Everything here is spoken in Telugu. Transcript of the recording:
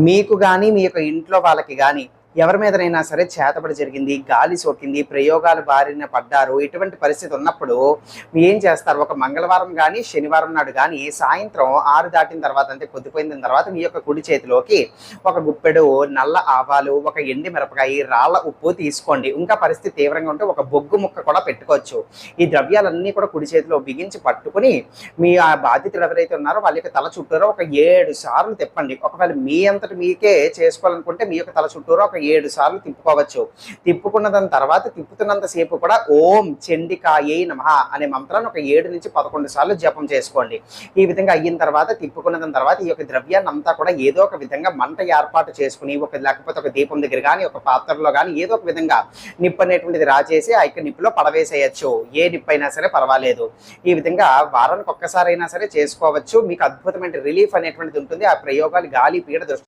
మీకు గాని, మీ యొక్క ఇంట్లో వాళ్ళకి గాని ఎవరి మీదనైనా సరే చేతబడి జరిగింది, గాలి సోకింది, ప్రయోగాలు బారిన పడ్డారు. ఇటువంటి పరిస్థితి ఉన్నప్పుడు ఏం చేస్తారు? ఒక మంగళవారం గాని, శనివారం నాడు గాని సాయంత్రం 6 దాటిన తర్వాత అంటే పొద్దుపోయిన తర్వాత మీ యొక్క కుడి చేతిలోకి ఒక గుప్పెడు నల్ల ఆవాలు, ఒక ఎండి మిరపకాయ, రాళ్ళ ఉప్పు తీసుకోండి. ఇంకా పరిస్థితి తీవ్రంగా ఉంటే ఒక బొగ్గు ముక్క కూడా పెట్టుకోవచ్చు. ఈ ద్రవ్యాలన్నీ కూడా కుడి చేతిలో బిగించి పట్టుకుని మీ ఆ బాధితులు ఎవరైతే ఉన్నారో వాళ్ళ యొక్క తల చుట్టూరా ఒక 7 సార్లు తిప్పండి. ఒకవేళ మీ అంతట మీకే చేసుకోవాలనుకుంటే మీ యొక్క తల చుట్టూరా ఒక 7 సార్లు తిప్పుకోవచ్చు. తిప్పుకున్న దాని తర్వాత తిప్పుతున్నంత సేపు కూడా ఓం చండికాయై నమః అనే మంత్రాన్ని ఒక 7 నుంచి 11 సార్లు జపం చేసుకోండి. ఈ విధంగా అయిన తర్వాత తిప్పుకున్న దాని తర్వాత ఈ యొక్క ద్రవ్యాన్ని అంతా కూడా ఏదో ఒక విధంగా మంట ఏర్పాటు చేసుకుని లేకపోతే ఒక దీపం దగ్గర కానీ, ఒక పాత్రలో కానీ ఏదో ఒక విధంగా నిప్పు అనేటువంటిది రాచేసి ఆ యొక్క నిప్పులో పడవేసేయచ్చు. ఏ నిప్పు అయినా సరే పర్వాలేదు. ఈ విధంగా వారానికి ఒక్కసారైనా సరే చేసుకోవచ్చు. మీకు అద్భుతమైన రిలీఫ్ అనేటువంటిది ఉంటుంది. ఆ ప్రయోగాలు గాలి పీడ